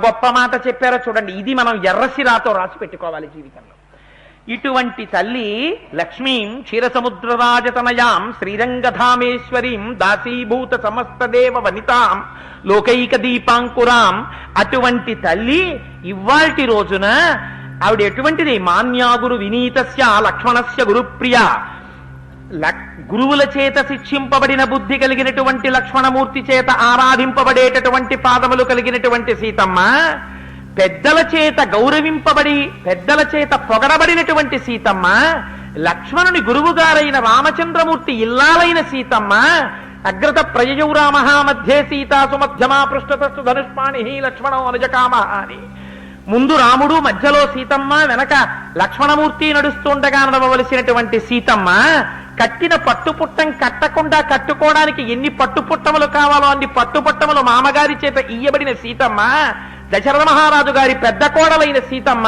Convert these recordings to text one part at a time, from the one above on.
గొప్ప మాట చెప్పారో చూడండి. ఇది మనం ఎర్రసిరాతో రాసి పెట్టుకోవాలి జీవితంలో. ఇటువంటి తల్లి లక్ష్మీం క్షీరసముద్రరాజతనయాం శ్రీరంగధామేశ్వరీం దాసీభూత సమస్త దేవ వనితాం లోకైక దీపాంకురాం, అటువంటి తల్లి ఇవాల్టి రోజున ఆవిడ ఎటువంటిది? మాన్యాగురు వినీతస్య లక్ష్మణస్య గురుప్రియ, గురువుల చేత శిక్షింపబడిన బుద్ధి కలిగినటువంటి లక్ష్మణమూర్తి చేత ఆరాధింపబడేటటువంటి పాదములు కలిగినటువంటి సీతమ్మ, పెద్దల చేత గౌరవింపబడి పెద్దల చేత పొగడబడినటువంటి సీతమ్మ, లక్ష్మణుని గురువుగారైన రామచంద్రమూర్తి ఇల్లాలైన సీతమ్మ, అగ్రత ప్రయయౌ రామ మధ్యే సీతాసు మధ్యమా పృష్ఠతస్తు ధనుష్పాణి లక్ష్మణో అనుజకామ అని ముందు రాముడు, మధ్యలో సీతమ్మ, వెనక లక్ష్మణమూర్తి నడుస్తుండగా నడవలసినటువంటి సీతమ్మ కట్టిన పట్టుపుట్టం కట్టకుండా కట్టుకోవడానికి ఎన్ని పట్టుపుట్టములు కావాలో అన్ని పట్టుపుట్టములు మామగారి చేత ఇయ్యబడిన సీతమ్మ, దశరథ మహారాజు గారి పెద్ద కోడలైన సీతమ్మ,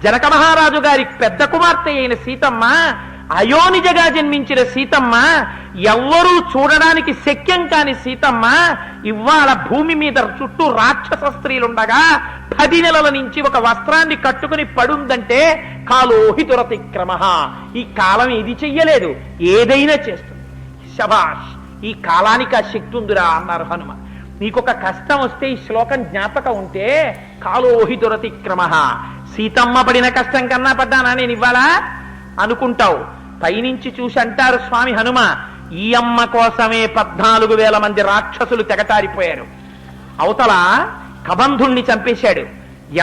జనక మహారాజు గారి పెద్ద కుమార్తె అయిన సీతమ్మ, అయోనిజగా జన్మించిన సీతమ్మ, ఎవ్వరూ చూడడానికి శక్యం కాని సీతమ్మ, ఇవాళ భూమి మీద చుట్టూ రాక్షస స్త్రీలుండగా 10 నెలల నుంచి ఒక వస్త్రాన్ని కట్టుకుని పడుందంటే కాలోహి దురతిక్రమ. ఈ కాలం ఇది చెయ్యలేదు, ఏదైనా చేస్తుంది. శభాష్, ఈ కాలానికి ఆ శక్తి ఉందిరా అన్నారు హనుమ. నీకొక కష్టం వస్తే ఈ శ్లోకం జ్ఞాపకం ఉంటే కాలోహి దురతిక్రమ. సీతమ్మ పడిన కష్టం కన్నా పడ్డానా నేను ఇవ్వాల అనుకుంటావు. పైనుంచి చూసి అంటారు స్వామి హనుమ, ఈ అమ్మ కోసమే 14,000 మంది రాక్షసులు తెగటారిపోయారు. అవతల కబంధుణ్ణి చంపేశాడు.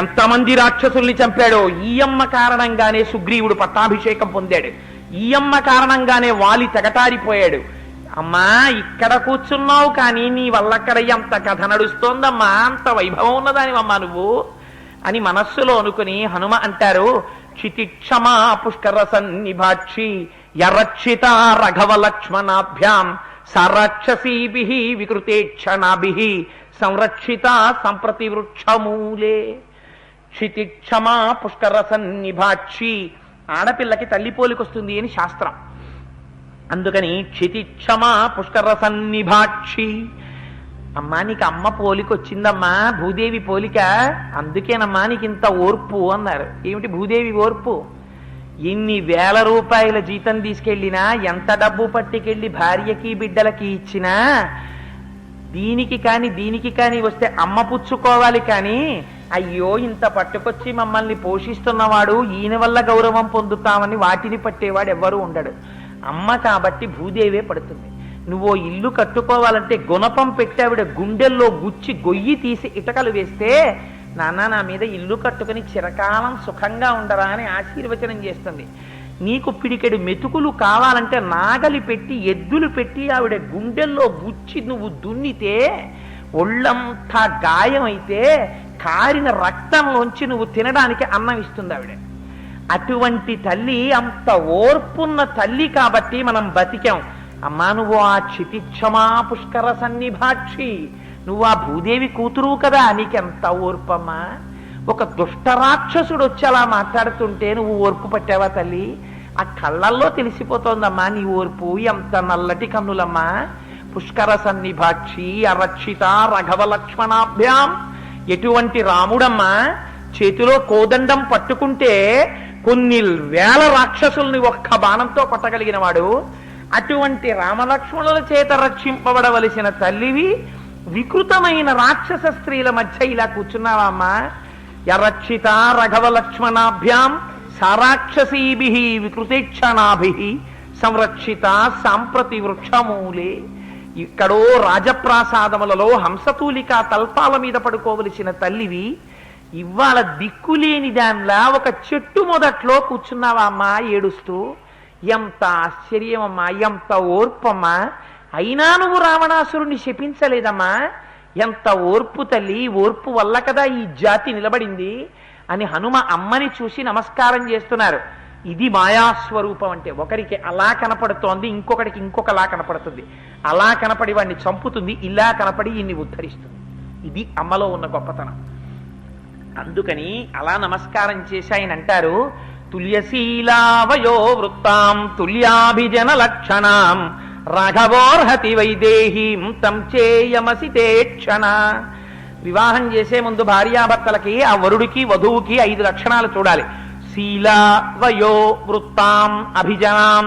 ఎంతమంది రాక్షసుల్ని చంపాడో ఈ అమ్మ కారణంగానే సుగ్రీవుడు పట్టాభిషేకం పొందాడు. ఈ అమ్మ కారణంగానే వాలి తెగటారిపోయాడు. అమ్మా ఇక్కడ కూర్చున్నావు కానీ నీ వల్ల అక్కడ ఎంత కథ నడుస్తోందమ్మా, అంత వైభవం ఉన్నదానివమ్మా నువ్వు అని మనస్సులో అనుకుని హనుమ అంటారు, క్షితిక్షమా పుష్కర సన్నిభాక్షి యరక్షిత రఘవ లక్ష్మణాభ్యాం సరాక్షసీభిః వికృతేక్షణాభిః సంరక్షిత సంప్రతి వృక్షమూలే. క్షితిక్షమా పుష్కర సన్నిభాక్షి, ఆడపిల్లకి తల్లి పోలికొస్తుంది అని శాస్త్రం. అందుకని క్షితిక్షమా పుష్కర సన్నిభాక్షి. అమ్మా నీకు అమ్మ పోలిక వచ్చిందమ్మా, భూదేవి పోలిక, అందుకేనమ్మా నీకు ఇంత ఓర్పు అన్నారు. ఏమిటి భూదేవి ఓర్పు? ఎన్ని వేల రూపాయల జీతం తీసుకెళ్ళినా, ఎంత డబ్బు పట్టుకెళ్ళి భార్యకి బిడ్డలకి ఇచ్చినా, దీనికి కాని వస్తే అమ్మ పుచ్చుకోవాలి కానీ, అయ్యో ఇంత పట్టుకొచ్చి మమ్మల్ని పోషిస్తున్నవాడు ఈయన వల్ల గౌరవం పొందుతామని వాటిని పట్టేవాడు ఎవ్వరూ ఉండడు. అమ్మ కాబట్టి భూదేవే పడుతుంది. నువ్వు ఇల్లు కట్టుకోవాలంటే గుణపం పెట్టావిడ గుండెల్లో గుచ్చి గొయ్యి తీసి ఇటకలు వేస్తే, నాన్న నా మీద ఇల్లు కట్టుకుని చిరకాలం సుఖంగా ఉండరా అని ఆశీర్వచనం చేస్తుంది. నీకు పిడికెడు మెతుకులు కావాలంటే నాగలి పెట్టి ఎద్దులు పెట్టి ఆవిడ గుండెల్లో గుచ్చి నువ్వు దున్నితే ఒళ్ళంతా గాయమైతే కారిన రక్తంలోంచి నువ్వు తినడానికి అన్నం ఇస్తుంది ఆవిడ. అటువంటి తల్లి, అంత ఓర్పున్న తల్లి కాబట్టి మనం బతికాం. అమ్మా నువ్వు ఆ క్షితిక్షమా పుష్కర సన్నిభాక్షి, నువ్వు ఆ భూదేవి కూతురు కదా, నీకెంత ఓర్పమ్మా. ఒక దుష్ట రాక్షసుడు వచ్చి అలా మాట్లాడుతుంటే నువ్వు ఓర్పు పట్టావా తల్లి? ఆ కళ్ళల్లో తెలిసిపోతోందమ్మా నీ ఓర్పు. ఎంత నల్లటి కన్నులమ్మా. పుష్కర సన్నిభాక్షి అరక్షిత రఘవ లక్ష్మణాభ్యాం. ఎటువంటి రాముడమ్మా, చేతిలో కోదండం పట్టుకుంటే కొన్ని వేల రాక్షసుల్ని ఒక్క బాణంతో కొట్టగలిగిన వాడు. అటువంటి రామలక్ష్మణుల చేత రక్షింపబడవలసిన తల్లివి వికృతమైన రాక్షస స్త్రీల మధ్య ఇలా కూర్చున్నావమ్మా. యరక్షిత రఘవ లక్ష్మణాభ్యాం సారాక్షసీభిః వికృతేక్షణాభిః సంరక్షిత సాంప్రతి వృక్షమూలే. ఇక్కడో రాజప్రాసాదములలో హంసతూలిక తల్పాల మీద పడుకోవలసిన తల్లివి ఇవాళ దిక్కులేని దానిలా ఒక చెట్టు మొదట్లో కూర్చున్నావా అమ్మా ఏడుస్తూ. ఎంత ఆశ్చర్యమమ్మా, ఎంత ఓర్పమ్మా. అయినా నువ్వు రావణాసురుణ్ణి శపించలేదమ్మా. ఎంత ఓర్పు తల్లి, ఓర్పు వల్ల కదా ఈ జాతి నిలబడింది అని హనుమ అమ్మని చూసి నమస్కారం చేస్తున్నారు. ఇది మాయాస్వరూపం అంటే. ఒకరికి అలా కనపడుతోంది, ఇంకొకటికి ఇంకొకలా కనపడుతుంది. అలా కనపడి వాడిని చంపుతుంది, ఇలా కనపడి ఇన్ని ఉద్ధరిస్తుంది. ఇది అమ్మలో ఉన్న గొప్పతనం. అందుకని అలా నమస్కారం చేసి ఆయన అంటారు, తుల్యశీలావయో వృత్తాం తుల్యాభిజన లక్షణాం రాఘవోర్హతి వైదేహీం తం చేయమసి తే క్షణ. వివాహం చేసే ముందు భార్యాభర్తలకి ఆ వరుడికి వధువుకి 5 లక్షణాలు చూడాలి. శీల, వయో, వృత్తాం, అభిజనాం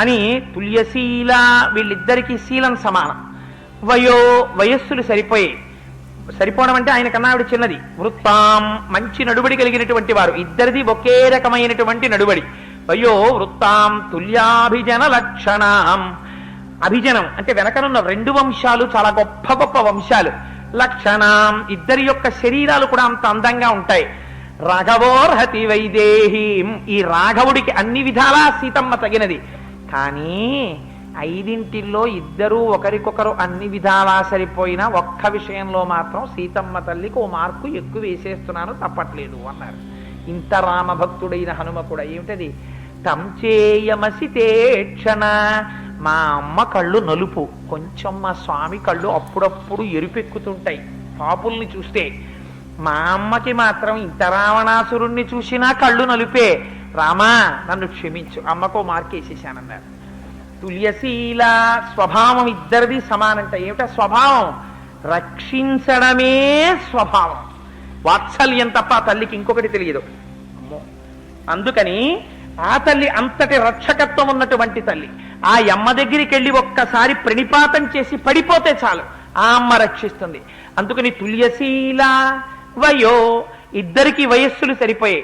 అని. తుల్యశీల వీళ్ళిద్దరికీ శీలం సమానం. వయస్సులు సరిపోవడం అంటే ఆయన కన్నా ఆవిడ చిన్నది. వృత్తాం మంచి నడుబడి కలిగినటువంటి వారు, ఇద్దరిది ఒకే రకమైనటువంటి నడుబడి. వయో వృత్తాం తుల్యాభిజన లక్షణం. అభిజనం అంటే వెనకనున్న 2 వంశాలు చాలా గొప్ప గొప్ప వంశాలు. లక్షణం ఇద్దరి యొక్క శరీరాలు కూడా అంత అందంగా ఉంటాయి. రాఘవోర్హతి వైదేహీం, ఈ రాఘవుడికి అన్ని విధాలా సీతమ్మ తగినది. కానీ 5 ఇద్దరూ ఒకరికొకరు అన్ని విధాలా సరిపోయినా ఒక్క విషయంలో మాత్రం సీతమ్మ తల్లికి ఓ మార్కు ఎక్కువ వేసేస్తున్నాను, తప్పట్లేదు అన్నారు. ఇంత రామభక్తుడైన హనుమ కూడా ఏమిటది? తంచేయమసితేక్షణ. మా అమ్మ కళ్ళు నలుపు, కొంచెం మా స్వామి కళ్ళు అప్పుడప్పుడు ఎరుపెక్కుతుంటాయి పాపుల్ని చూస్తే. మా అమ్మకి మాత్రం ఇంత రావణాసురుణ్ణి చూసినా కళ్ళు నలుపే. రామా నన్ను క్షమించు, అమ్మకో మార్కేసేసానన్నారు. తుల్యశీల స్వభావం ఇద్దరిది సమానంట. ఏమిటా స్వభావం? రక్షించడమే స్వభావం. వాత్సల్యం తప్ప ఆ తల్లికి ఇంకొకటి తెలియదు. అందుకని ఆ తల్లి అంతటి రక్షకత్వం ఉన్నటువంటి తల్లి. ఆ అమ్మ దగ్గరికి వెళ్ళి ఒక్కసారి ప్రణిపాతం చేసి పడిపోతే చాలు, ఆ అమ్మ రక్షిస్తుంది. అందుకని తుల్యశీల వయో ఇద్దరికి వయస్సులు సరిపోయాయి.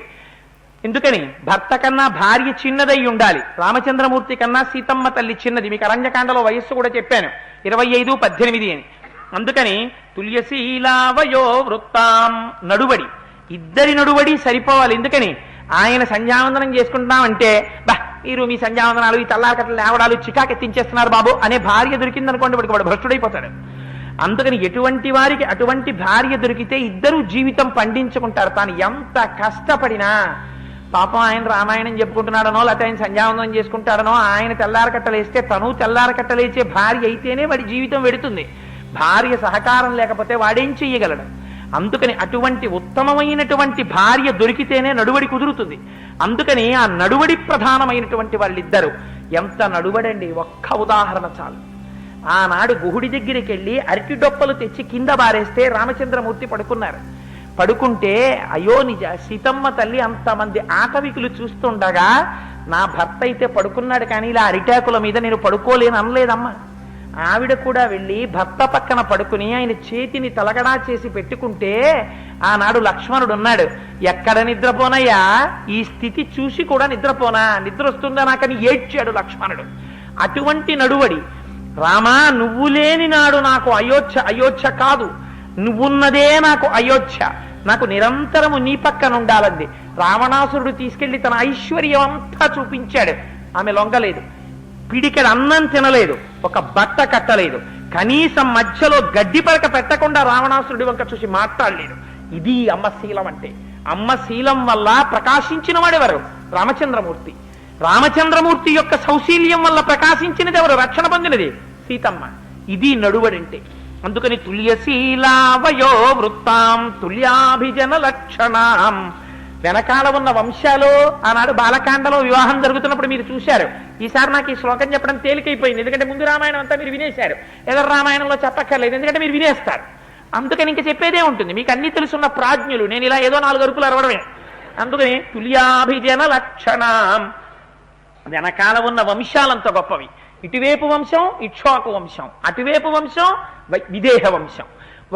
ఎందుకని? భర్త కన్నా భార్య చిన్నదై ఉండాలి. రామచంద్రమూర్తి కన్నా సీతమ్మ తల్లి చిన్నది. మీకు అరణ్యకాండలో వయస్సు కూడా చెప్పాను, 25, 18 అని. అందుకని తుల్యశీల వయో వృత్తాం నడుబడి, ఇద్దరి నడుబడి సరిపోవాలి. ఎందుకని? ఆయన సంధ్యావందనం చేసుకుంటున్నామంటే మీరు మీ సంధ్యావందనాలు, ఈ తల్లాకట్లు లేవడాలు చికాకెత్తించేస్తున్నారు బాబు అనే భార్య దొరికిందనుకోండి, వాడు భ్రష్టుడైపోతాడు. అందుకని ఎటువంటి వారికి అటువంటి భార్య దొరికితే ఇద్దరు జీవితం పండించుకుంటారు. తాను ఎంత కష్టపడినా, పాపం ఆయన రామాయణం చెప్పుకుంటున్నాడనో లేకపోతే ఆయన సంధ్యావందనం చేసుకుంటాడనో, ఆయన తెల్లారకట్టలేస్తే తను తెల్లారకట్టలేచే భార్య అయితేనే వాడి జీవితం వెడుతుంది. భార్య సహకారం లేకపోతే వాడేం చెయ్యగలడు? అందుకని అటువంటి ఉత్తమమైనటువంటి భార్య దొరికితేనే నడువడి కుదురుతుంది. అందుకని ఆ నడువడి ప్రధానమైనటువంటి వాళ్ళిద్దరు. ఎంత నడువడండి! ఒక్క ఉదాహరణ చాలు. ఆనాడు గుహుడి దగ్గరికి వెళ్ళి అరటి డొప్పలు తెచ్చి కింద బారేస్తే రామచంద్రమూర్తి పడుకున్నారు. పడుకుంటే అయ్యో నిజ సీతమ్మ తల్లి అంతమంది ఆటవికులు చూస్తుండగా నా భర్త అయితే పడుకున్నాడు, కానీ ఇలా అరిటాకుల మీద నేను పడుకోలేను అనలేదమ్మా. ఆవిడ కూడా వెళ్ళి భర్త పక్కన పడుకుని ఆయన చేతిని తలగడా చేసి పెట్టుకుంటే ఆనాడు లక్ష్మణుడు ఉన్నాడు. ఎక్కడ నిద్రపోనయ్యా, ఈ స్థితి చూసి కూడా నిద్రపోనా, నిద్ర వస్తుందా నాకని ఏడ్చాడు లక్ష్మణుడు. అటువంటి నడువడి. రామా నువ్వు లేని నాడు నాకు అయోధ్య కాదు, నువ్వున్నదే నాకు అయోధ్య, నాకు నిరంతరము నీ పక్కన ఉండాలంది. రావణాసురుడు తీసుకెళ్లి తన ఐశ్వర్యం అంతా చూపించాడు. ఆమె లొంగలేదు, పిడికెడు అన్నం తినలేదు, ఒక బట్ట కట్టలేదు, కనీసం మధ్యలో గడ్డి పరక పెట్టకుండా రావణాసురుడి వంక చూసి మాట్లాడలేదు. ఇది అమ్మ శీలం అంటే. అమ్మ శీలం వల్ల ప్రకాశించిన వాడెవరు? రామచంద్రమూర్తి. రామచంద్రమూర్తి యొక్క సౌశీల్యం వల్ల ప్రకాశించినది ఎవరు? రక్షణ పొందినది సీతమ్మ. ఇది నడువడంటే. అందుకని తుల్యశీల వయో వృత్తాం తుల్యాభిజన లక్షణం. వెనకాల ఉన్న వంశాలు ఆనాడు బాలకాండలో వివాహం జరుగుతున్నప్పుడు మీరు చూశారు. ఈసారి నాకు ఈ శ్లోకం చెప్పడం తేలికైపోయింది, ఎందుకంటే ముందు రామాయణం అంతా మీరు వినేశారు. ఎదురు రామాయణంలో చెప్పక్కర్లేదు, ఎందుకంటే మీరు వినేస్తారు. అందుకని ఇంక చెప్పేదే ఉంటుంది. మీకు అన్ని తెలుసున్న ప్రాజ్ఞులు, నేను ఇలా ఏదో 4 అరుపులు అరవడమే. అందుకని తుల్యాభిజన లక్షణం. వెనకాల ఉన్న వంశాలంత గొప్పవి. ఇటువైపు వంశం ఇక్ష్వాకు వంశం, అటువైపు వంశం విదేహ వంశం.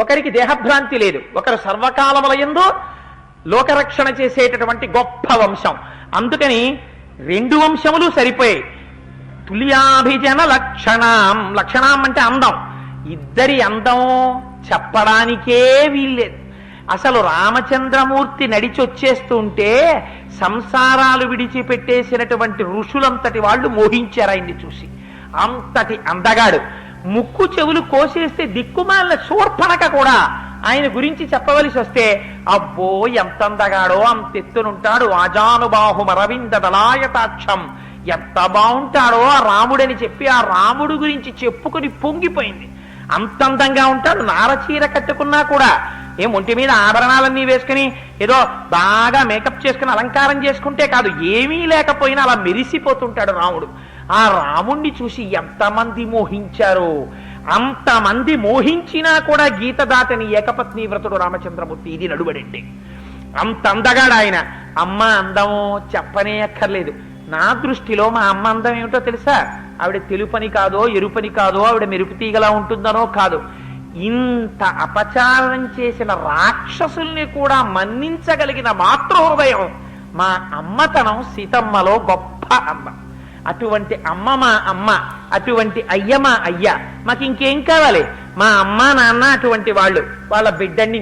ఒకరికి దేహభ్రాంతి లేదు, ఒకరు సర్వకాలములయందు లోకరక్షణ చేసేటటువంటి గొప్ప వంశం. అందుకని 2 వంశములు సరిపోయాయి. తుల్యాభిజన లక్షణం. లక్షణం అంటే అందం. ఇద్దరి అందం చెప్పడానికే వీల్లేదు. అసలు రామచంద్రమూర్తి నడిచొచ్చేస్తుంటే సంసారాలు విడిచిపెట్టేసినటువంటి ఋషులంతటి వాళ్ళు మోహించారు ఆయన్ని చూసి. అంతటి అందగాడు. ముక్కు చెవులు కోసేస్తే దిక్కుమాలిన శూర్పణక కూడా ఆయన గురించి చెప్పవలసి వస్తే అబ్బో ఎంత అందగాడో, అంతెత్తునుంటాడు, ఆజానుబాహుమరవింద దళాయతాక్షం, ఎంత బాగుంటాడో ఆ రాముడని చెప్పి ఆ రాముడు గురించి చెప్పుకుని పొంగిపోయింది. అంత అందంగా ఉంటాడు. నారచీర కట్టుకున్నా కూడా ఒంటి మీద ఆభరణాలన్నీ వేసుకుని ఏదో బాగా మేకప్ చేసుకుని అలంకారం చేసుకుంటే కాదు, ఏమీ లేకపోయినా అలా మెరిసిపోతుంటాడు రాముడు. ఆ రాముణ్ణి చూసి ఎంతమంది మోహించారో. అంతమంది మోహించినా కూడా గీత దాటని ఏకపత్ని వ్రతుడు రామచంద్రమూర్తి. ఇది నడుబడండి. అంత అందగాడు ఆయన. అమ్మ అందమో చెప్పనే అక్కర్లేదు. నా దృష్టిలో మా అమ్మ అందం ఏమిటో తెలుసా? ఆవిడ తెలుపని కాదో ఎరుపని కాదో ఆవిడ మెరుపు తీగలా ఉంటుందనో కాదు. ఇంత అపచారం చేసిన రాక్షసుల్ని కూడా మన్నించగలిగిన మాతృహృదయం మా అమ్మతనం సీతమ్మలో గొప్ప అమ్మ. అటువంటి అమ్మ మా అమ్మ, అటువంటి అయ్య మా అయ్య. మాకు ఇంకేం కావాలి? మా అమ్మ నాన్న అటువంటి వాళ్ళు, వాళ్ళ బిడ్డని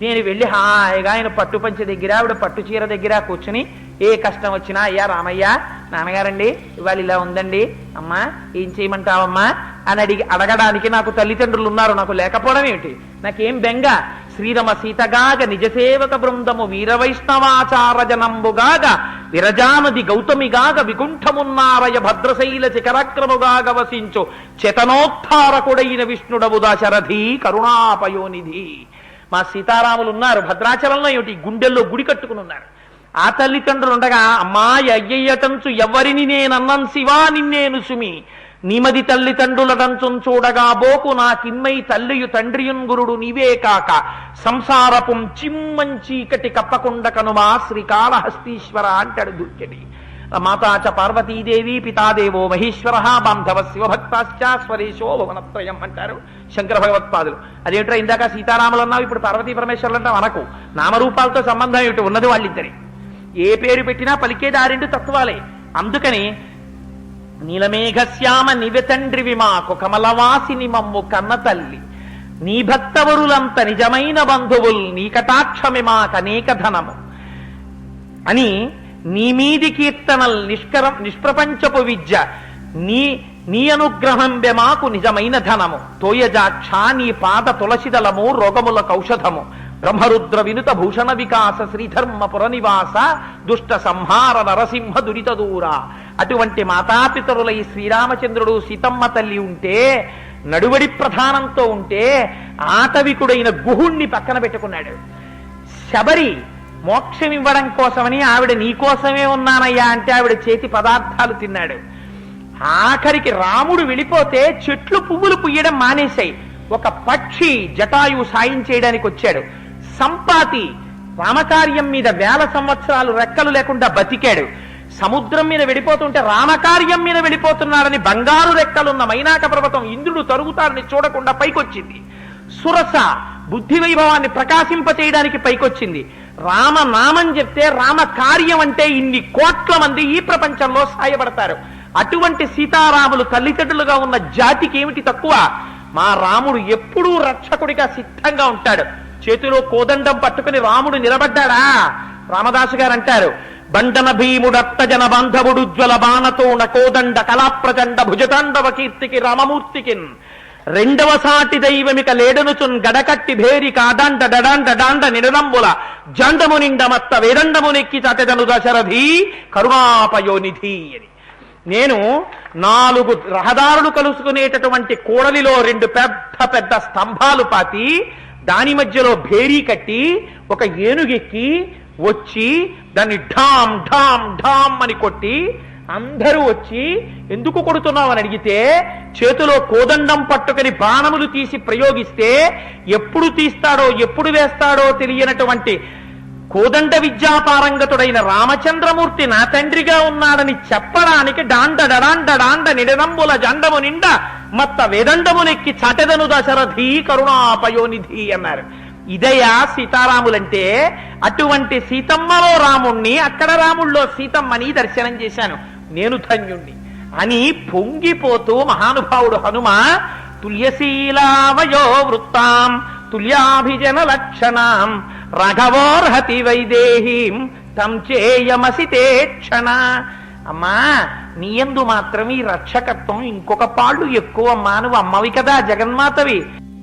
నేను వెళ్ళి హాయిగా ఆయన పట్టుపంచ దగ్గర ఆవిడ పట్టు చీర దగ్గర కూర్చుని ఏ కష్టం వచ్చినా, అయ్యా రామయ్య నాన్నగారండి ఇవాళ ఇలా ఉందండి, అమ్మా ఏం చేయమంటావమ్మా అని అడగడానికి నాకు తల్లిదండ్రులు ఉన్నారు. నాకు లేకపోవడం ఏమిటి? నాకేం బెంగ? శ్రీరమ సీతగాగ నిజసేవక బృందము వీరవైష్ణవాచార జనంబుగాగ విరజానది గౌతమిగాగ వికుంఠమున్నారయ భద్రశైల శిఖరక్రముగాగ వసించు చేతనోత్థారకుడైన విష్ణుడవు దాశరథి కరుణాపయోనిధి. మా సీతారాములు ఉన్నారు భద్రాచలంలో. ఏమిటి గుండెల్లో గుడి కట్టుకుని ఉన్నారు. ఆ తల్లిదండ్రులు ఉండగా అమ్మాయి అయ్యయ్యటంచు ఎవరిని నేనన్నం శివా నిన్నేను సుమి నిమది తల్లిదండ్రులటంచు చూడగా బోకు నాకిన్మై తల్లియు తండ్రియున్ గురుడు నీవే కాక సంసారపుం చిమ్మంచీకటి కప్పకుండ కనుమా శ్రీకాళహస్తీశ్వర అంటాడు దుర్జటి. మాతాచ పార్వతీదేవి పితాదేవో మహేశ్వర బాంధవ శివభక్తాశ్చ స్వరేశో భువనత్రయం అంటారు శంకర భగవత్పాదులు. అదేంటో ఇందాక సీతారాములు అన్నావు, ఇప్పుడు పార్వతీ పరమేశ్వరులు అంటావు అనకు. నామరూపాలతో సంబంధం ఏమిటి? ఉన్నది వాళ్ళిద్దరి. ఏ పేరు పెట్టినా పలికేది ఆ రెండు తత్వాలే. అందుకని నీలమేఘశ్యామ నివతండ్రివి మాకు కమలవాసిని మమ్ము కన్న తల్లి నీ భక్తవరులంత నిజమైన బంధువుల్ నీ కటాక్షమి మాకనేక ధనము అని నీ మీది కీర్తనల్ నిష్ప్రపంచపు విద్య నీ అనుగ్రహం మాకు నిజమైన ధనము తోయజాక్ష నీ పాద తులసిదలము రోగములకు ఔషధము బ్రహ్మరుద్ర వినుత భూషణ వికాస శ్రీధర్మ పురనివాస దుష్ట సంహార నరసింహ దురిత దూర. అటువంటి మాతాపితరుల ఈ శ్రీరామచంద్రుడు సీతమ్మ తల్లి ఉంటే, నడువడి ప్రధానంతో ఉంటే, ఆటవికుడైన గుహుణ్ణి పక్కన పెట్టుకున్నాడు. శబరి మోక్షం ఇవ్వడం కోసమని ఆవిడ నీకోసమే ఉన్నానయ్యా అంటే ఆవిడ చేతి పదార్థాలు తిన్నాడు. ఆఖరికి రాముడు వెళ్ళిపోతే చెట్లు పువ్వులు పుయ్యడం మానేశాయి. ఒక పక్షి జటాయువు సాయం చేయడానికి వచ్చాడు. సంపాతి రామకార్యం మీద 1000 సంవత్సరాలు రెక్కలు లేకుండా బతికాడు. సముద్రం మీద వెళ్ళిపోతుంటే రామకార్యం మీద వెళ్ళిపోతున్నాడని బంగారు రెక్కలున్న మైనాక పర్వతం ఇంద్రుడు తరుగుతాడని చూడకుండా పైకొచ్చింది. సురస బుద్ధి వైభవాన్ని ప్రకాశింపచేయడానికి పైకొచ్చింది. రామనామం చెప్తే రామ కార్యం అంటే ఇన్ని కోట్ల మంది ఈ ప్రపంచంలో సాయపడతారు. అటువంటి సీతారాములు తల్లిదండ్రులుగా ఉన్న జాతికి ఏమిటి తక్కువ? మా రాముడు ఎప్పుడూ రక్షకుడిగా సిద్ధంగా ఉంటాడు. చేతిలో కోదండం పట్టుకుని రాముడు నిలబడ్డాడా? రామదాసు గారు అంటారు, బండన భీముడత్త జన బాంధవుడు జ్వల బాణతోణ కోదండ కళాప్రచండ భుజతాండవ కీర్తికి రామమూర్తికి రెండవ సాటి దైవమిక లేడనుచున్ గడకట్టి భేరి కాదండ డడాండ డాండ నిడదంబుల జండము నిండమత్త వేదండమునెక్కి చటెదను దశరథి కరుణాపయోనిధి అని. నేను 4 రహదారులు కలుసుకునేటటువంటి కూడలిలో 2 పెద్ద పెద్ద స్తంభాలు పాతి దాని మధ్యలో భేరీ కట్టి ఒక ఏనుగెక్కి వచ్చి దాన్ని ఢామ్ ఢామ్ ఢామ్ అని కొట్టి అందరూ వచ్చి ఎందుకు కొడుతున్నావు అని అడిగితే చేతిలో కోదండం పట్టుకుని బాణములు తీసి ప్రయోగిస్తే ఎప్పుడు తీస్తాడో ఎప్పుడు వేస్తాడో తెలియనటువంటి కోదండ విద్యాపారంగతుడైన రామచంద్రమూర్తి నా తండ్రిగా ఉన్నాడని చెప్పడానికి డాండ డడాండ డాండ నిడదంబుల జండము నిండ మత్త వేదండమునెక్కి చటెదను దశరథి కరుణాపయోనిధి అన్నారు. ఇదయా సీతారాములంటే. అటువంటి సీతమ్మలో రాముణ్ణి, అక్కడ రాముల్లో సీతమ్మని దర్శనం చేశాను, నేను ధన్యుణ్ణి అని పొంగిపోతూ మహానుభావుడు హనుమ తుల్యశీలావయో వృత్తాం తుల్యాభిజన లక్షణాం రాఘవోర్హతి వైదేహీం తం చేయమసితే క్షణ. అమ్మా నీయందు మాత్రం ఈ రక్షకత్వం ఇంకొక పాళ్ళు ఎక్కువ అమ్మా. నువ్వు అమ్మవి కదా, జగన్మాతవి.